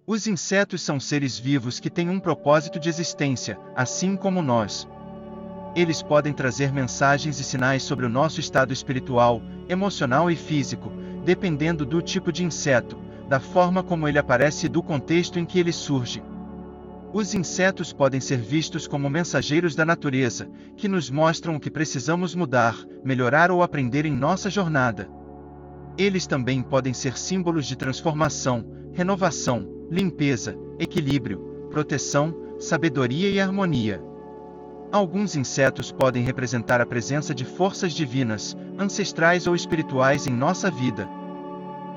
Os insetos são seres vivos que têm um propósito de existência, assim como nós. Eles podem trazer mensagens e sinais sobre o nosso estado espiritual, emocional e físico, dependendo do tipo de inseto, da forma como ele aparece e do contexto em que ele surge. Os insetos podem ser vistos como mensageiros da natureza, que nos mostram o que precisamos mudar, melhorar ou aprender em nossa jornada. Eles também podem ser símbolos de transformação, renovação, limpeza, equilíbrio, proteção, sabedoria e harmonia. Alguns insetos podem representar a presença de forças divinas, ancestrais ou espirituais em nossa vida.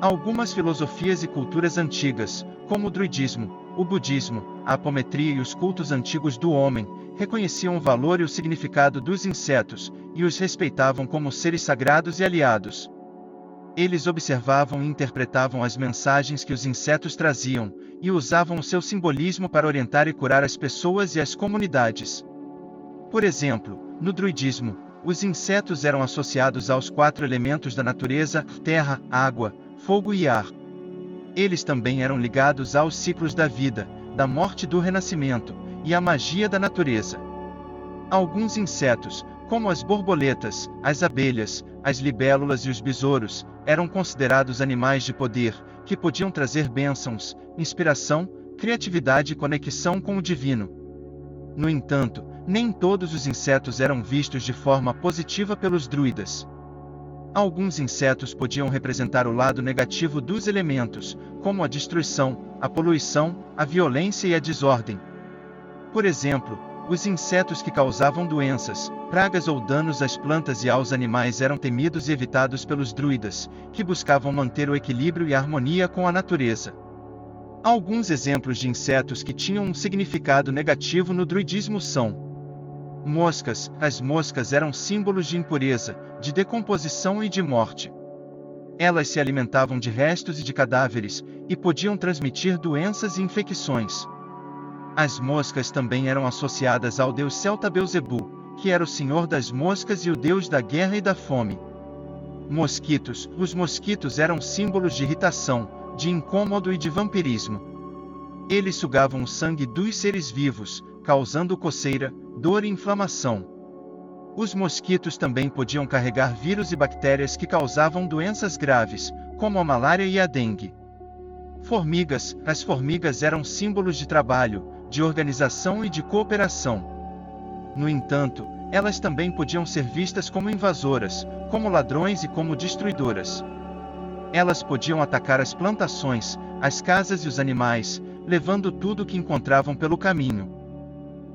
Algumas filosofias e culturas antigas, como o druidismo, o budismo, a apometria e os cultos antigos do homem, reconheciam o valor e o significado dos insetos, e os respeitavam como seres sagrados e aliados. Eles observavam e interpretavam as mensagens que os insetos traziam, e usavam o seu simbolismo para orientar e curar as pessoas e as comunidades. Por exemplo, no druidismo, os insetos eram associados aos 4 elementos da natureza: terra, água, fogo e ar. Eles também eram ligados aos ciclos da vida, da morte e do renascimento, e à magia da natureza. Alguns insetos, como as borboletas, as abelhas, as libélulas e os besouros, eram considerados animais de poder, que podiam trazer bênçãos, inspiração, criatividade e conexão com o divino. No entanto, nem todos os insetos eram vistos de forma positiva pelos druidas. Alguns insetos podiam representar o lado negativo dos elementos, como a destruição, a poluição, a violência e a desordem. Por exemplo, os insetos que causavam doenças, pragas ou danos às plantas e aos animais eram temidos e evitados pelos druidas, que buscavam manter o equilíbrio e a harmonia com a natureza. Alguns exemplos de insetos que tinham um significado negativo no druidismo são: moscas. As moscas eram símbolos de impureza, de decomposição e de morte. Elas se alimentavam de restos e de cadáveres, e podiam transmitir doenças e infecções. As moscas também eram associadas ao deus celta Belzebu, que era o senhor das moscas e o deus da guerra e da fome. Mosquitos. Os mosquitos eram símbolos de irritação, de incômodo e de vampirismo. Eles sugavam o sangue dos seres vivos, causando coceira, dor e inflamação. Os mosquitos também podiam carregar vírus e bactérias que causavam doenças graves, como a malária e a dengue. Formigas. As formigas eram símbolos de trabalho, de organização e de cooperação. No entanto, elas também podiam ser vistas como invasoras, como ladrões e como destruidoras. Elas podiam atacar as plantações, as casas e os animais, levando tudo o que encontravam pelo caminho.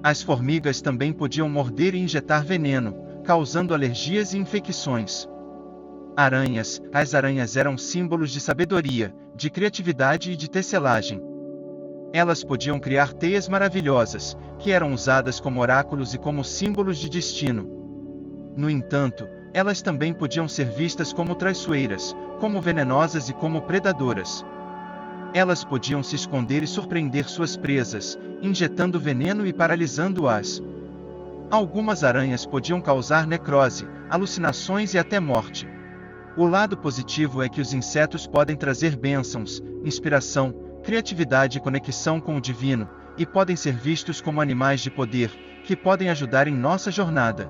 As formigas também podiam morder e injetar veneno, causando alergias e infecções. Aranhas. As aranhas eram símbolos de sabedoria, de criatividade e de tecelagem. Elas podiam criar teias maravilhosas, que eram usadas como oráculos e como símbolos de destino. No entanto, elas também podiam ser vistas como traiçoeiras, como venenosas e como predadoras. Elas podiam se esconder e surpreender suas presas, injetando veneno e paralisando-as. Algumas aranhas podiam causar necrose, alucinações e até morte. O lado positivo é que os insetos podem trazer bênçãos, inspiração, criatividade e conexão com o divino, e podem ser vistos como animais de poder, que podem ajudar em nossa jornada.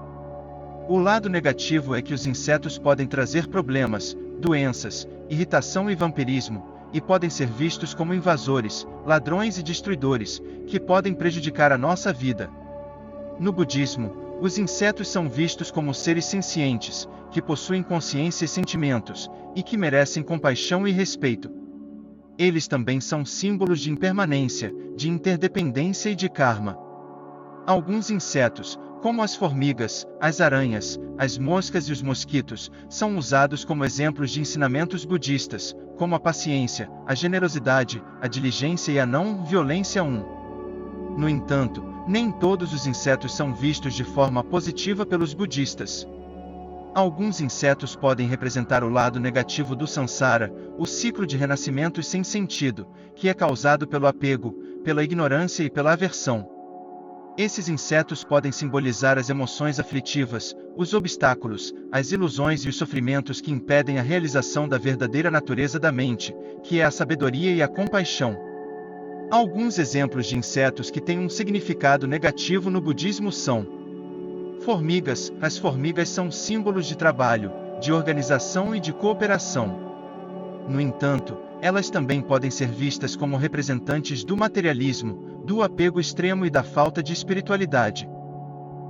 O lado negativo é que os insetos podem trazer problemas, doenças, irritação e vampirismo, e podem ser vistos como invasores, ladrões e destruidores, que podem prejudicar a nossa vida. No budismo, os insetos são vistos como seres sencientes, que possuem consciência e sentimentos, e que merecem compaixão e respeito. Eles também são símbolos de impermanência, de interdependência e de karma. Alguns insetos, como as formigas, as aranhas, as moscas e os mosquitos, são usados como exemplos de ensinamentos budistas, como a paciência, a generosidade, a diligência e a não-violência. No entanto, nem todos os insetos são vistos de forma positiva pelos budistas. Alguns insetos podem representar o lado negativo do samsara, o ciclo de renascimentos sem sentido, que é causado pelo apego, pela ignorância e pela aversão. Esses insetos podem simbolizar as emoções aflitivas, os obstáculos, as ilusões e os sofrimentos que impedem a realização da verdadeira natureza da mente, que é a sabedoria e a compaixão. Alguns exemplos de insetos que têm um significado negativo no budismo são: formigas. As formigas são símbolos de trabalho, de organização e de cooperação. No entanto, elas também podem ser vistas como representantes do materialismo, do apego extremo e da falta de espiritualidade.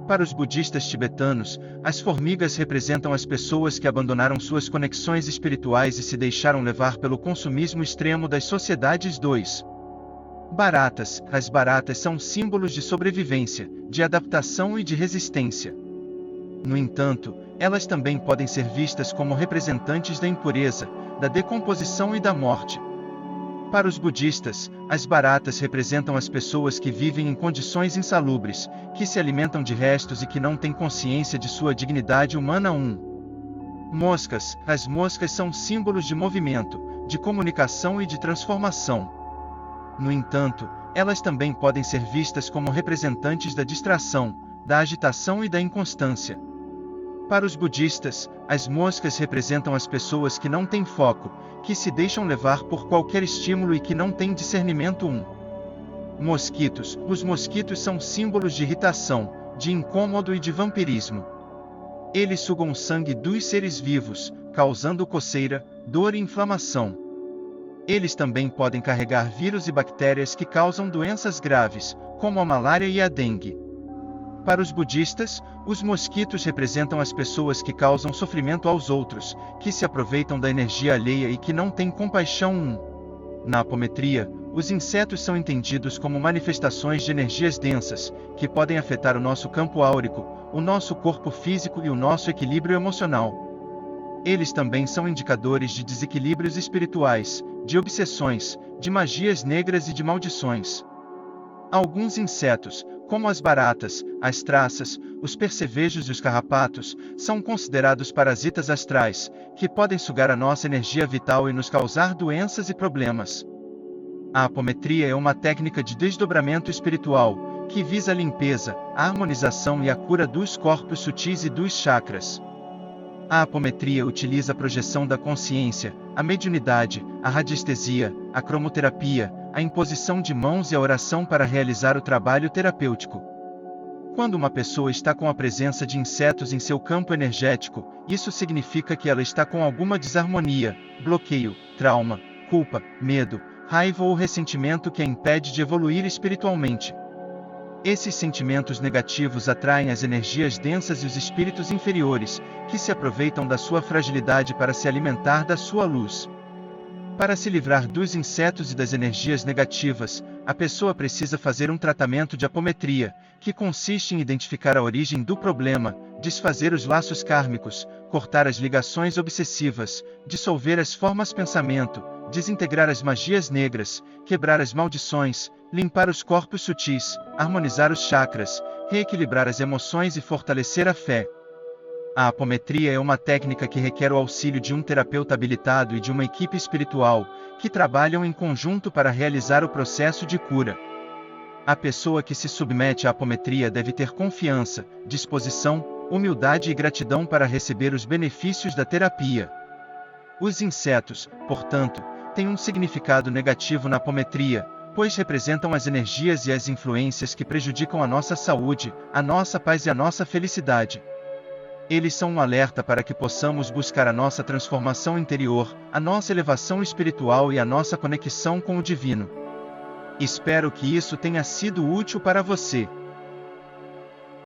Para os budistas tibetanos, as formigas representam as pessoas que abandonaram suas conexões espirituais e se deixaram levar pelo consumismo extremo das sociedades. 2. Baratas. As baratas são símbolos de sobrevivência, de adaptação e de resistência. No entanto, elas também podem ser vistas como representantes da impureza, da decomposição e da morte. Para os budistas, as baratas representam as pessoas que vivem em condições insalubres, que se alimentam de restos e que não têm consciência de sua dignidade humana. 1. Moscas. As moscas são símbolos de movimento, de comunicação e de transformação. No entanto, elas também podem ser vistas como representantes da distração, da agitação e da inconstância. Para os budistas, as moscas representam as pessoas que não têm foco, que se deixam levar por qualquer estímulo e que não têm discernimento. 1. Mosquitos. Os mosquitos são símbolos de irritação, de incômodo e de vampirismo. Eles sugam o sangue dos seres vivos, causando coceira, dor e inflamação. Eles também podem carregar vírus e bactérias que causam doenças graves, como a malária e a dengue. Para os budistas, os mosquitos representam as pessoas que causam sofrimento aos outros, que se aproveitam da energia alheia e que não têm compaixão. 1. Na apometria, os insetos são entendidos como manifestações de energias densas, que podem afetar o nosso campo áurico, o nosso corpo físico e o nosso equilíbrio emocional. Eles também são indicadores de desequilíbrios espirituais, de obsessões, de magias negras e de maldições. Alguns insetos, como as baratas, as traças, os percevejos e os carrapatos, são considerados parasitas astrais, que podem sugar a nossa energia vital e nos causar doenças e problemas. A apometria é uma técnica de desdobramento espiritual, que visa a limpeza, a harmonização e a cura dos corpos sutis e dos chakras. A apometria utiliza a projeção da consciência, a mediunidade, a radiestesia, a cromoterapia, a imposição de mãos e a oração para realizar o trabalho terapêutico. Quando uma pessoa está com a presença de insetos em seu campo energético, isso significa que ela está com alguma desarmonia, bloqueio, trauma, culpa, medo, raiva ou ressentimento que a impede de evoluir espiritualmente. Esses sentimentos negativos atraem as energias densas e os espíritos inferiores, que se aproveitam da sua fragilidade para se alimentar da sua luz. Para se livrar dos insetos e das energias negativas, a pessoa precisa fazer um tratamento de apometria, que consiste em identificar a origem do problema, desfazer os laços kármicos, cortar as ligações obsessivas, dissolver as formas pensamento, desintegrar as magias negras, quebrar as maldições, limpar os corpos sutis, harmonizar os chakras, reequilibrar as emoções e fortalecer a fé. A apometria é uma técnica que requer o auxílio de um terapeuta habilitado e de uma equipe espiritual, que trabalham em conjunto para realizar o processo de cura. A pessoa que se submete à apometria deve ter confiança, disposição, humildade e gratidão para receber os benefícios da terapia. Os insetos, portanto, têm um significado negativo na apometria, pois representam as energias e as influências que prejudicam a nossa saúde, a nossa paz e a nossa felicidade. Eles são um alerta para que possamos buscar a nossa transformação interior, a nossa elevação espiritual e a nossa conexão com o divino. Espero que isso tenha sido útil para você.